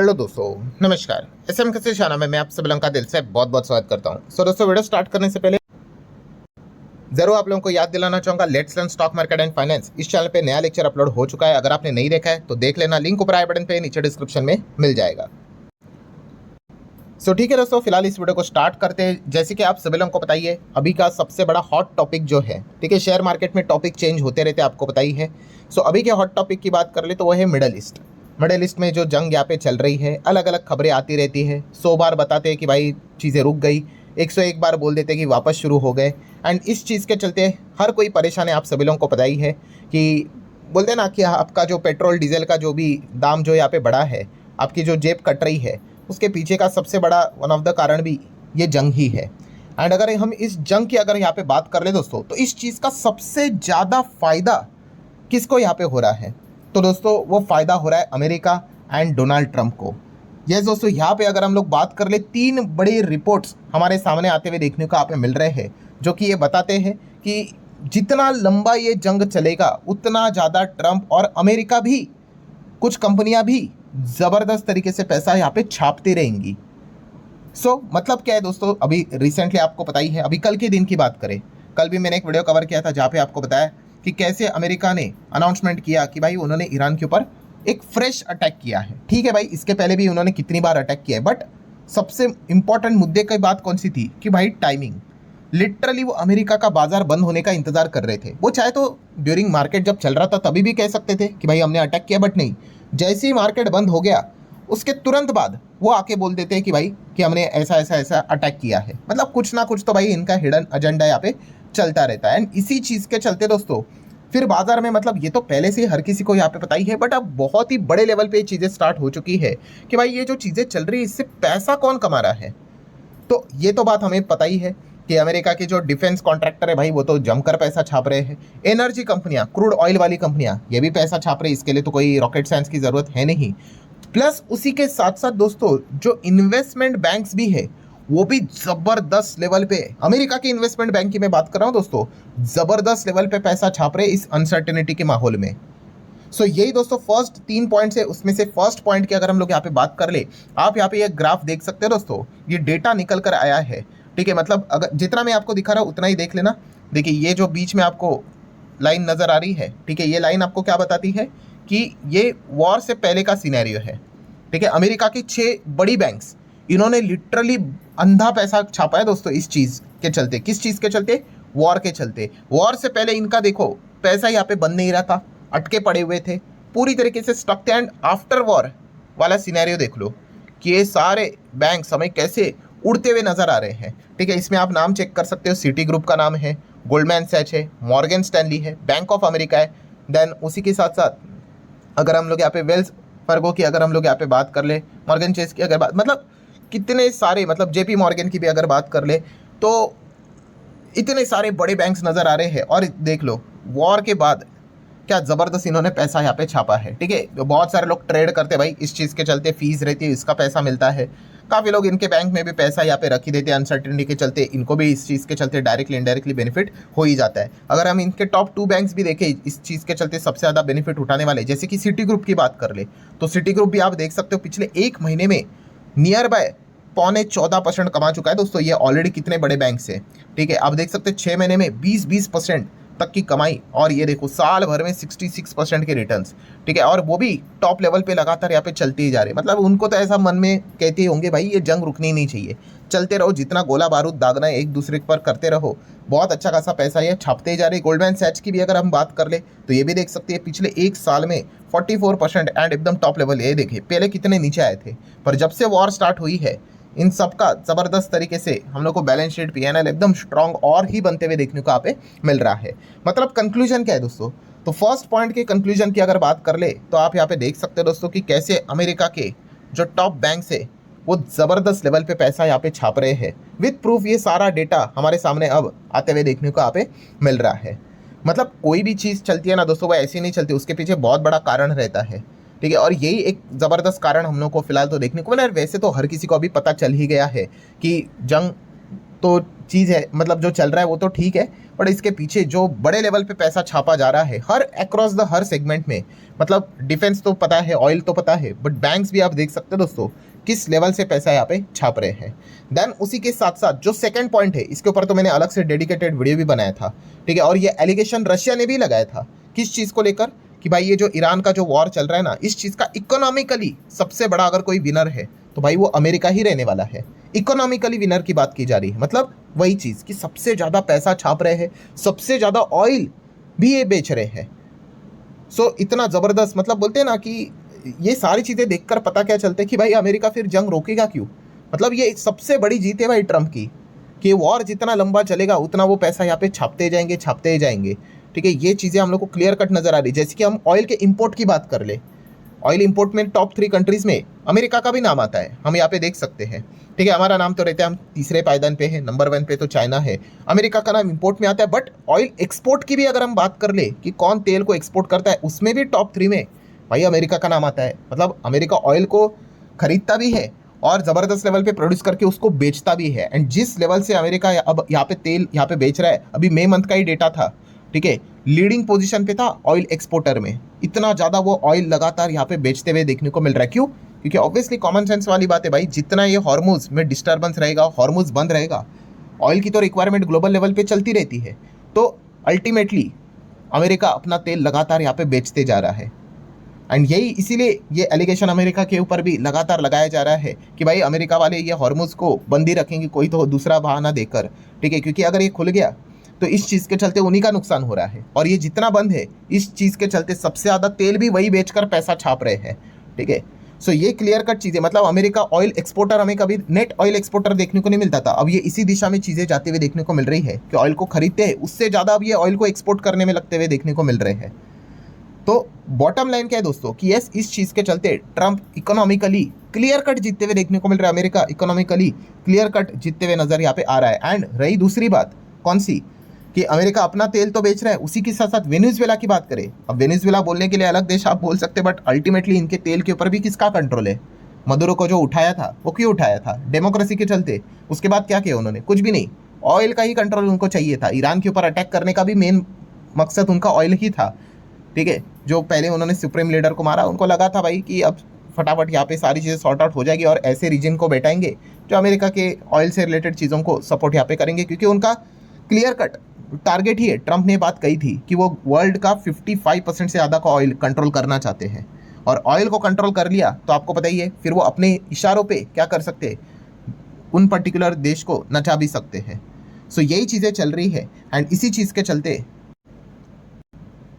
Hello दोस्तों, नमस्कार। SM कैसे शाना में मैं आप सब लोगों का दिल से बहुत बहुत स्वागत करता हूं। सो दोस्तों, वीडियो स्टार्ट करने से पहले जरूर आप लोगों को याद दिलाना चाहूंगा, let's learn stock market and finance इस चैनल पे नया लेक्चर अपलोड हो चुका है। अगर आपने नहीं देखा है तो देख लेना, लिंक ऊपर आई बटन पे नीचे डिस्क्रिप्शन में मिल जाएगा। सो ठीक है दोस्तों, फिलहाल इस वीडियो को स्टार्ट करते हैं। जैसे कि आप सभी लोगों को बताइए, अभी का सबसे बड़ा हॉट टॉपिक जो है, ठीक है, शेयर मार्केट में टॉपिक चेंज होते रहते हैं, आपको पता ही है। सो अभी के हॉट टॉपिक की बात कर ले तो वो है मिडल ईस्ट। मिडल ईस्ट में जो जंग यहाँ पे चल रही है, अलग अलग खबरें आती रहती है। 100 बार बताते हैं कि भाई चीज़ें रुक गई, 101 बार बोल देते हैं कि वापस शुरू हो गए। एंड इस चीज़ के चलते हर कोई परेशान है, आप सभी लोगों को पता ही है कि बोलते हैं ना कि आपका जो पेट्रोल डीजल का जो भी दाम जो यहाँ पे बढ़ा है, आपकी जो जेब कट रही है, उसके पीछे का सबसे बड़ा वन ऑफ द कारण भी ये जंग ही है। एंड अगर हम इस जंग की अगर यहाँ पे बात कर ले दोस्तों, तो इस चीज़ का सबसे ज़्यादा फायदा किसको यहाँ पे हो रहा है? तो दोस्तों वो फ़ायदा हो रहा है अमेरिका एंड डोनाल्ड ट्रंप को। यस दोस्तों, यहाँ पे अगर हम लोग बात कर ले, 3 बड़ी रिपोर्ट्स हमारे सामने आते हुए देखने को यहाँ पे मिल रहे हैं, जो कि ये बताते हैं कि जितना लंबा ये जंग चलेगा उतना ज़्यादा ट्रंप और अमेरिका भी, कुछ कंपनियां भी ज़बरदस्त तरीके से पैसा यहाँ पे छापती रहेंगी। मतलब क्या है दोस्तों, अभी रिसेंटली आपको पता ही है, अभी कल के दिन की बात करें, कल भी मैंने एक वीडियो कवर किया था जहाँ पे आपको बताया कि कैसे अमेरिका ने अनाउंसमेंट किया कि भाई उन्होंने ईरान के ऊपर एक फ्रेश अटैक किया है। ठीक है भाई, इसके पहले भी उन्होंने कितनी बार अटैक किया है, बट सबसे इंपॉर्टेंट मुद्दे की बात कौन सी थी कि भाई टाइमिंग। लिटरली वो अमेरिका का बाजार बंद होने का इंतजार कर रहे थे। वो चाहे तो ड्यूरिंग मार्केट जब चल रहा था तभी भी कह सकते थे कि भाई हमने अटैक किया, बट नहीं, जैसे ही मार्केट बंद हो गया उसके तुरंत बाद वो आके बोल देते हैं कि भाई कि हमने ऐसा ऐसा ऐसा अटैक किया है। मतलब कुछ ना कुछ तो भाई इनका हिडन एजेंडा यहाँ पे चलता रहता है। एंड इसी चीज़ के चलते दोस्तों फिर बाजार में, मतलब ये तो पहले से हर किसी को यहाँ पे पता ही है, बट अब बहुत ही बड़े लेवल पे ये चीज़ें स्टार्ट हो चुकी है कि भाई ये जो चीज़ें चल रही है इससे पैसा कौन कमा रहा है। तो ये तो बात हमें पता ही है कि अमेरिका के जो डिफेंस कॉन्ट्रैक्टर है भाई, वो तो जमकर पैसा छाप रहे हैं। एनर्जी कंपनियां, क्रूड ऑयल वाली कंपनियां, ये भी पैसा छाप रही है। इसके लिए तो कोई रॉकेट साइंस की ज़रूरत है नहीं। प्लस उसी के साथ साथ दोस्तों जो इन्वेस्टमेंट बैंक्स भी है वो भी ज़बरदस्त लेवल पे, अमेरिका के इन्वेस्टमेंट बैंक की मैं बात कर रहा हूँ दोस्तों, ज़बरदस्त लेवल पे पैसा छाप रहे इस अनसर्टेनिटी के माहौल में। यही दोस्तों फर्स्ट 3 पॉइंट्स है। उसमें से फर्स्ट पॉइंट की अगर हम लोग यहाँ पे बात कर ले, आप यहाँ पे ये ग्राफ देख सकते हो दोस्तों, ये डेटा निकल कर आया है। ठीक है, मतलब अगर जितना मैं आपको दिखा रहा हूँ उतना ही देख लेना। देखिए ये जो बीच में आपको लाइन नज़र आ रही है, ठीक है, ये लाइन आपको क्या बताती है कि ये वॉर से पहले का सिनेरियो है। ठीक है, अमेरिका की 6 बड़ी बैंक्स, इन्होंने लिटरली अंधा पैसा छापा है दोस्तों इस चीज़ के चलते। किस चीज़ के चलते? वॉर के चलते। वॉर से पहले इनका देखो पैसा यहाँ पे बंद नहीं रहा था, अटके पड़े हुए थे, पूरी तरीके से स्टक थे। एंड आफ्टर वॉर वाला सिनेरियो देख लो कि ये सारे बैंक समय कैसे उड़ते हुए नजर आ रहे हैं। ठीक है, इसमें आप नाम चेक कर सकते हो, सिटी ग्रुप का नाम है, गोल्डमैन सैच है, मॉर्गन स्टैनली है, बैंक ऑफ अमेरिका है। देन उसी के साथ साथ अगर हम लोग यहाँ पे वेल्स फर्गो की अगर हम लोग यहाँ पे बात कर ले, मॉर्गन चेस की अगर बात, मतलब कितने सारे, मतलब जेपी मॉर्गन की भी अगर बात कर ले तो इतने सारे बड़े बैंक्स नज़र आ रहे हैं। और देख लो वॉर के बाद क्या ज़बरदस्त इन्होंने पैसा यहाँ पे छापा है। ठीक है, तो बहुत सारे लोग ट्रेड करते हैं भाई इस चीज़ के चलते, फीस रहती है, इसका पैसा मिलता है। काफ़ी लोग इनके बैंक में भी पैसा यहाँ पे रख ही देते हैं, अनसर्टेनिटी के चलते इनको भी इस चीज़ के चलते डायरेक्टली इनडायरेक्टली बेनिफिट हो ही जाता है। अगर हम इनके टॉप 2 बैंक्स भी देखें इस चीज़ के चलते सबसे ज़्यादा बेनिफिट उठाने वाले, जैसे कि सिटी ग्रुप की बात कर ले तो सिटी ग्रुप भी आप देख सकते हो पिछले 1 महीने में नियर बाय 14.25% कमा चुका है दोस्तों। ये ऑलरेडी कितने बड़े बैंक से, ठीक है, आप देख सकते हैं 6 महीने में 20% तक की कमाई। और ये देखो साल भर में 66% के रिटर्न्स। ठीक है, और वो भी टॉप लेवल पे लगातार यहाँ पे चलते ही जा रहे हैं। मतलब उनको तो ऐसा मन में कहते ही होंगे भाई ये जंग रुकनी नहीं चाहिए, चलते रहो, जितना गोला बारूद दागना है एक दूसरे पर करते रहो। बहुत अच्छा खासा पैसा ये छापते ही जा रहे। गोल्डमैन सैच की भी अगर हम बात कर ले तो ये भी देख सकते हैं पिछले 1 साल में 44% एंड एकदम टॉप लेवल। ये देखिए पहले कितने नीचे आए थे, पर जब से वॉर स्टार्ट हुई है इन सब का ज़बरदस्त तरीके से हम लोग को बैलेंस शीट पीएनएल एकदम स्ट्रांग और ही बनते हुए देखने को यहाँ पे मिल रहा है। मतलब कंक्लूजन क्या है दोस्तों? तो फर्स्ट पॉइंट के कंक्लूजन की अगर बात कर ले तो आप यहाँ पे देख सकते हो दोस्तों कि कैसे अमेरिका के जो टॉप बैंक है वो ज़बरदस्त लेवल पे पैसा यहाँ पे छाप रहे हैं। विथ प्रूफ ये सारा डेटा हमारे सामने अब आते हुए देखने को यहाँ पे मिल रहा है। मतलब कोई भी चीज़ चलती है ना दोस्तों, वो ऐसी नहीं चलती, उसके पीछे बहुत बड़ा कारण रहता है। ठीक है, और यही एक ज़बरदस्त कारण हम लोग को फिलहाल तो देखने को मिला है। वैसे तो हर किसी को अभी पता चल ही गया है कि जंग तो चीज़ है, मतलब जो चल रहा है वो तो ठीक है, बट इसके पीछे जो बड़े लेवल पे पैसा छापा जा रहा है हर अक्रॉस द हर सेगमेंट में, मतलब डिफेंस तो पता है, ऑयल तो पता है, बट बैंक्स भी आप देख सकते हो दोस्तों किस लेवल से पैसा यहाँ पे छाप रहे हैं। देन उसी के साथ साथ जो सेकंड पॉइंट है, इसके ऊपर तो मैंने अलग से डेडिकेटेड वीडियो भी बनाया था, ठीक है, और ये एलिगेशन रशिया ने भी लगाया था किस चीज़ को लेकर, कि भाई ये जो ईरान का जो वॉर चल रहा है ना, इस चीज़ का इकोनॉमिकली सबसे बड़ा अगर कोई विनर है तो भाई वो अमेरिका ही रहने वाला है। इकोनॉमिकली विनर की बात की जा रही है, मतलब वही चीज़ कि सबसे ज़्यादा पैसा छाप रहे हैं, सबसे ज़्यादा ऑयल भी ये बेच रहे हैं। सो इतना ज़बरदस्त, मतलब बोलते हैं ना कि ये सारी चीज़ें देखकर पता क्या चलता है कि भाई अमेरिका फिर जंग रोकेगा क्यों। मतलब ये सबसे बड़ी जीत है भाई ट्रम्प की, कि वॉर जितना लंबा चलेगा उतना वो पैसा यहाँ पे छापते जाएंगे, छापते जाएंगे, ठीक है। ये चीज़ें हम लोग को क्लियर कट नज़र आ रही है। जैसे कि हम ऑयल के इंपोर्ट की बात कर ले, ऑयल इंपोर्ट में टॉप 3 कंट्रीज़ में अमेरिका का भी नाम आता है, हम यहाँ पे देख सकते हैं, ठीक है। हमारा नाम तो रहता है, हम तीसरे पायदान पे है, नंबर 1 पे तो चाइना है, अमेरिका का नाम इंपोर्ट में आता है। बट ऑयल एक्सपोर्ट की भी अगर हम बात कर ले कि कौन तेल को एक्सपोर्ट करता है, उसमें भी टॉप 3 में भाई अमेरिका का नाम आता है। मतलब अमेरिका ऑयल को खरीदता भी है और ज़बरदस्त लेवल पे प्रोड्यूस करके उसको बेचता भी है। एंड जिस लेवल से अमेरिका अब यहाँ पे तेल यहाँ पे बेच रहा है, अभी मई मंथ का ही डेटा था, ठीक है, लीडिंग पोजीशन पे था ऑयल एक्सपोर्टर में। इतना ज़्यादा वो ऑयल लगातार यहाँ पे बेचते हुए देखने को मिल रहा है। क्यों? क्योंकि ऑब्वियसली कॉमन सेंस वाली बात है भाई, जितना ये हॉर्मुज में डिस्टर्बेंस रहेगा, हॉर्मुज बंद रहेगा, ऑयल की तो रिक्वायरमेंट ग्लोबल लेवल पे चलती रहती है, तो अल्टीमेटली अमेरिका अपना तेल लगातार यहाँ पे बेचते जा रहा है। एंड यही इसीलिए ये एलिगेशन अमेरिका के ऊपर भी लगातार लगाया जा रहा है कि भाई अमेरिका वाले ये हॉर्मुज को बंद ही रखेंगे, कोई तो दूसरा बहाना देकर, ठीक है, क्योंकि अगर ये खुल गया तो इस चीज़ के चलते उन्हीं का नुकसान हो रहा है। और ये जितना बंद है, इस चीज़ के चलते सबसे ज़्यादा तेल भी वही बेचकर पैसा छाप रहे हैं, ठीक है। सो ये क्लियर कट चीज़ें, मतलब अमेरिका ऑयल एक्सपोर्टर, हमें कभी नेट ऑयल एक्सपोर्टर देखने को नहीं मिलता था, अब ये इसी दिशा में चीज़ें जाते हुए देखने को मिल रही है कि ऑयल को खरीदते हैं, उससे ज़्यादा अब ये ऑयल को एक्सपोर्ट करने में लगते हुए देखने को मिल रहे हैं। तो बॉटम लाइन क्या है दोस्तों कि यस, इस चीज़ के चलते ट्रम्प इकोनॉमिकली क्लियर कट जीतते हुए देखने को मिल रहा है, अमेरिका इकोनॉमिकली क्लियर कट जीतते हुए नजर यहाँ पे आ रहा है। एंड रही दूसरी बात कौन सी, कि अमेरिका अपना तेल तो बेच रहा है, उसी के साथ साथ वेनेजुएला की बात करें। अब वेनेजुएला बोलने के लिए अलग देश आप बोल सकते हैं, बट अल्टीमेटली इनके तेल के ऊपर भी किसका कंट्रोल है? मदुरो को जो उठाया था वो क्यों उठाया था? डेमोक्रेसी के चलते। उसके बाद क्या किया उन्होंने? कुछ भी नहीं, ऑयल का ही कंट्रोल उनको चाहिए था। ईरान के ऊपर अटैक करने का भी मेन मकसद उनका ऑयल ही था, ठीक है। जो पहले उन्होंने सुप्रीम लीडर को मारा, उनको लगा था भाई कि अब फटाफट यहाँ पे सारी चीज़ें सॉर्ट आउट हो जाएगी और ऐसे रीजन को बैठाएंगे जो अमेरिका के ऑयल से रिलेटेड चीज़ों को सपोर्ट यहाँ पे करेंगे, क्योंकि उनका क्लियर कट टारगेट ही है। ट्रम्प ने बात कही थी कि वो वर्ल्ड का 55% से ज़्यादा का ऑयल कंट्रोल करना चाहते हैं, और ऑयल को कंट्रोल कर लिया तो आपको पता ही है फिर वो अपने इशारों पे क्या कर सकते हैं, उन पर्टिकुलर देश को नचा भी सकते हैं। सो यही चीज़ें चल रही है। एंड इसी चीज़ के चलते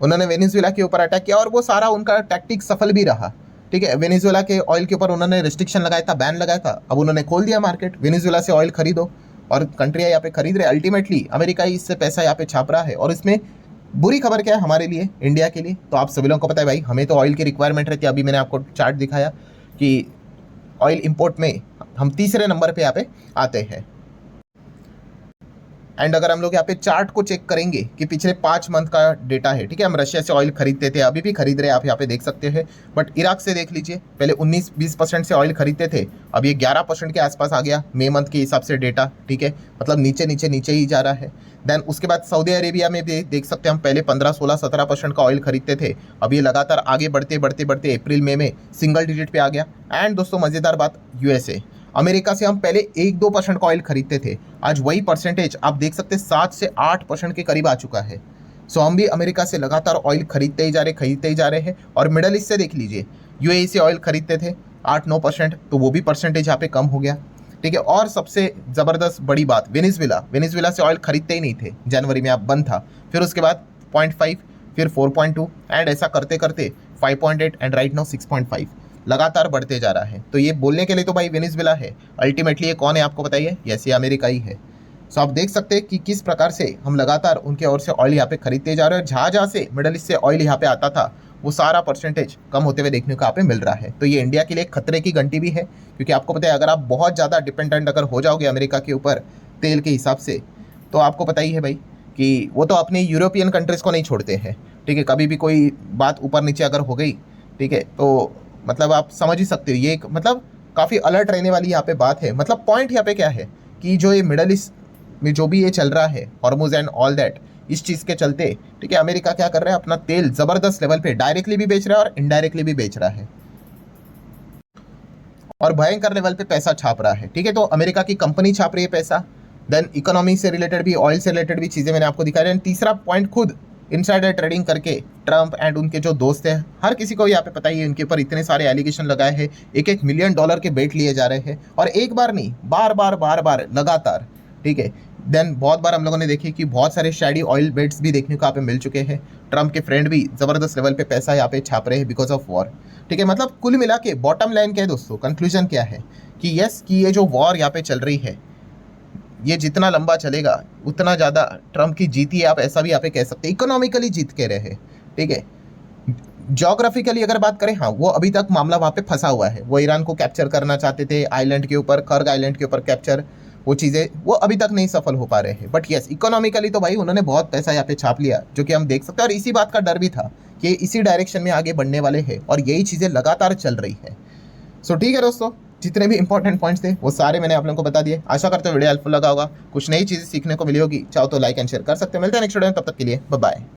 उन्होंने वेनेजुएला के ऊपर अटैक किया और वो सारा उनका टैक्टिक सफल भी रहा, ठीक है। वेनेजुएला के ऑयल के ऊपर उन्होंने रिस्ट्रिक्शन लगाया था, बैन लगाया था, अब उन्होंने खोल दिया मार्केट, वेनेजुएला से ऑयल खरीदो, और कंट्रियाँ यहाँ पे खरीद रहे। अल्टीमेटली अमेरिका ही इससे पैसा यहाँ पे छाप रहा है। और इसमें बुरी खबर क्या है हमारे लिए, इंडिया के लिए? तो आप सभी लोगों को पता है भाई, हमें तो ऑयल की रिक्वायरमेंट रहती है। अभी मैंने आपको चार्ट दिखाया कि ऑयल इंपोर्ट में हम तीसरे नंबर पे यहाँ पे आते हैं। एंड अगर हम लोग यहाँ पे चार्ट को चेक करेंगे कि पिछले 5 मंथ का डेटा है, ठीक है, हम रशिया से ऑयल खरीदते थे, अभी भी खरीद रहे हैं, आप यहाँ पे देख सकते हैं। बट इराक से देख लीजिए, पहले 19-20% से ऑयल खरीदते थे, अब ये 11% के आसपास आ गया मई मंथ के हिसाब से डेटा, ठीक है। मतलब नीचे नीचे नीचे ही जा रहा है। देन उसके बाद सऊदी अरेबिया में भी देख सकते हैं, हम पहले 15-16-17% का ऑयल खरीदते थे, अब ये लगातार आगे बढ़ते बढ़ते बढ़ते अप्रैल मई में सिंगल डिजिट पे आ गया। एंड दोस्तों मज़ेदार बात, यूएसए, अमेरिका से हम पहले 1-2% का ऑयल खरीदते थे, आज वही परसेंटेज आप देख सकते हैं 7 से 8% के करीब आ चुका है। सो हम भी अमेरिका से लगातार ऑयल खरीदते ही जा रहे हैं। और मिडल ईस्ट से देख लीजिए, यूएई से ऑयल खरीदते थे 8-9%, तो वो भी परसेंटेज यहाँ पे कम हो गया, ठीक है। और सबसे ज़बरदस्त बड़ी बात, वेनेजुएला से ऑयल खरीदते ही नहीं थे, जनवरी में आप बंद था, फिर उसके बाद 0.5, फिर 4.2, एंड ऐसा करते करते 5.8 एंड राइट नाउ 6.5 लगातार बढ़ते जा रहा है। तो ये बोलने के लिए तो भाई वेनेजुएला है, अल्टीमेटली ये कौन है आपको बताइए? यस, ये अमेरिका ही है। सो आप देख सकते हैं कि किस प्रकार से हम लगातार उनके ओर से ऑयल यहाँ पे खरीदते जा रहे हैं। जहाँ जहाँ से मिडल ईस्ट से ऑयल यहाँ पे आता था, वो सारा परसेंटेज कम होते हुए देखने को यहाँ पे मिल रहा है। तो ये इंडिया के लिए खतरे की घंटी भी है, क्योंकि आपको पता है अगर आप बहुत ज़्यादा डिपेंडेंट अगर हो जाओगे अमेरिका के ऊपर तेल के हिसाब से, तो आपको पता ही है भाई कि वो तो अपने यूरोपियन कंट्रीज़ को नहीं छोड़ते हैं, ठीक है। कभी भी कोई बात ऊपर नीचे अगर हो गई, ठीक है, तो मतलब आप समझ ही सकते हो, ये मतलब काफ़ी अलर्ट रहने वाली यहाँ पे बात है। मतलब पॉइंट यहाँ पे क्या है कि जो ये मिडल ईस्ट में जो भी ये चल रहा है हॉर्मुज एंड ऑल दैट, इस चीज़ के चलते ठीक है अमेरिका क्या कर रहा है, अपना तेल ज़बरदस्त लेवल पे डायरेक्टली भी बेच रहा है और इनडायरेक्टली भी बेच रहा है और भयंकर लेवल पे पैसा छाप रहा है। ठीक है, तो अमेरिका की कंपनी छाप रही है पैसा, देन इकोनॉमी से रिलेटेड भी, ऑयल से रिलेटेड भी चीज़ें मैंने आपको दिखाई। एंड तीसरा पॉइंट, खुद इनसाइडर ट्रेडिंग करके ट्रम्प एंड उनके जो दोस्त हैं, हर किसी को यहाँ पे पता ही है, उनके ऊपर इतने सारे एलिगेशन लगाए हैं, $1-1 मिलियन के बेट लिए जा रहे हैं और एक बार नहीं, बार बार लगातार। ठीक है, देन बहुत बार हम लोगों ने देखे कि बहुत सारे शैडी ऑयल बेट्स भी देखने को यहाँ पे मिल चुके हैं। ट्रम्प के फ्रेंड भी ज़बरदस्त लेवल पे पैसा यहाँ पे छाप रहे हैं बिकॉज ऑफ वॉर। ठीक है, मतलब कुल मिला के बॉटम लाइन क्या है दोस्तों, कंक्लूजन क्या है कि यस, कि ये जो वॉर यहाँ पे चल रही है, ये जितना लंबा चलेगा उतना ज़्यादा ट्रम्प की जीत ही, आप ऐसा भी यहाँ पे कह सकते हैं, इकोनॉमिकली जीत के रहे। ठीक है, ज्योग्राफिकली अगर बात करें, हाँ वो अभी तक मामला वहाँ पे फंसा हुआ है। वो ईरान को कैप्चर करना चाहते थे आइलैंड के ऊपर, कर्ग आइलैंड के ऊपर कैप्चर, वो चीज़ें वो अभी तक नहीं सफल हो पा रहे हैं। बट यस, इकोनॉमिकली तो भाई उन्होंने बहुत पैसा यहाँ पे छाप लिया, जो कि हम देख सकते हैं। और इसी बात का डर भी था कि इसी डायरेक्शन में आगे बढ़ने वाले हैं और यही चीज़ें लगातार चल रही है। सो ठीक है दोस्तों, जितने भी इंपॉर्टेंट पॉइंट्स थे वो सारे मैंने आप लोगों को बता दिए। आशा करते हो वीडियो हेल्पफुल लगा होगा, कुछ नई चीज़ें सीखने को मिली होगी। चाहो तो लाइक एंड शेयर कर सकते हो। मिलते हैं नेक्स्ट वीडियो में, तब तक के लिए बाय बाय।